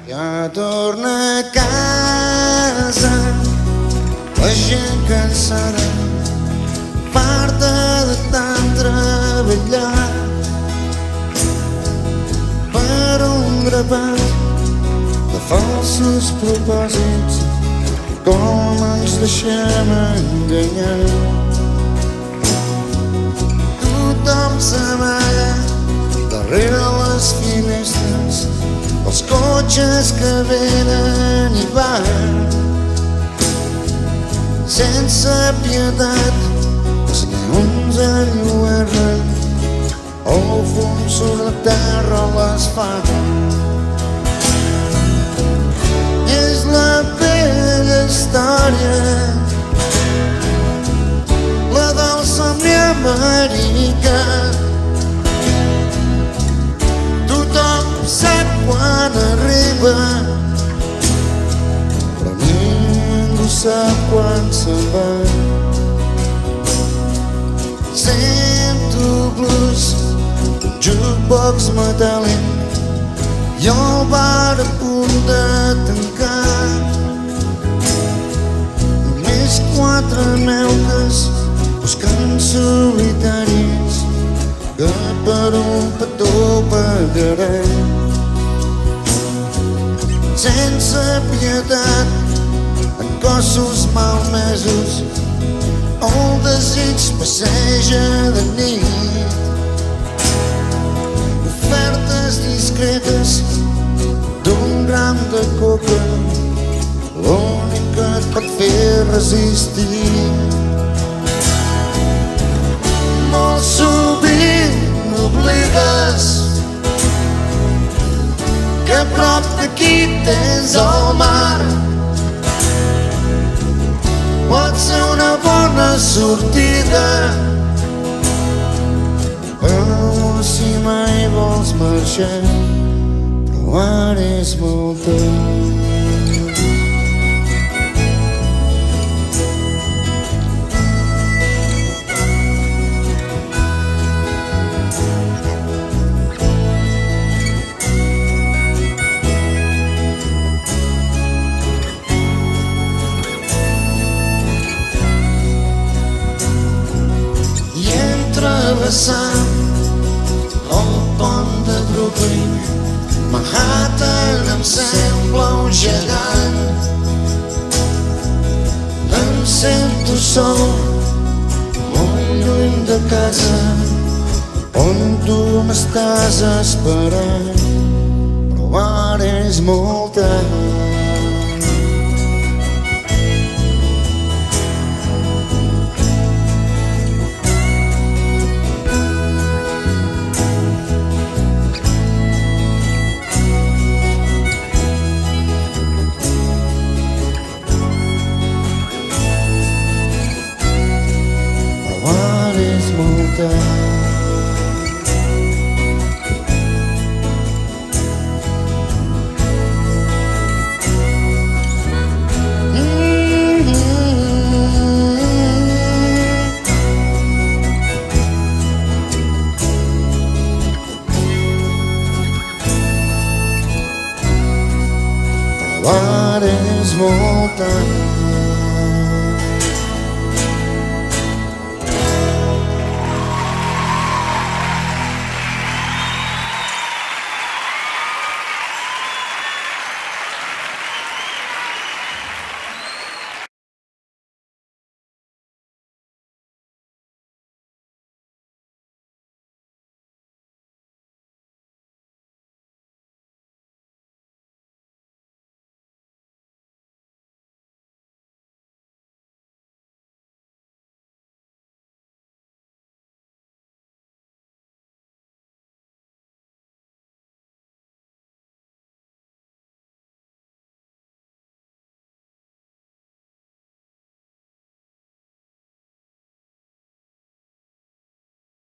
Ja torna a casa la gent cansada, farta de tant treballar per un grapat de falsos propòsits. Com ens deixem enganyar? Tothom s'amaga darrere les finestres, els cotxes que venen i van, sense pietat. Els llums enlluernen, el fum surt de terra a l'asfalt. És la vella història, la del somni americà. Tothom sap quan arriba, però ningú sap quan se'n va. Sento blues d'un jukebox metàl·lic i el bar a punt de tancar. Només 4 meuques buscant solitaris que per un petó pagaran. Sense pietat, en cossos malmesos, el desig passeja de nit. Ofertes discretes d'un gram de coca, l'únic que et pot fer resistir. Molt sovint m'oblides que a prop d'aquí tens el mar. Pot ser una bona sortida, però si mai vols marxar, però ara és molt tard. Travessant el pont de Brooklyn, Manhattan em sembla un gegant. Em sento sol, molt lluny de casa, on tu m'estàs esperant, però ara és molt tard. Ara és molt tard.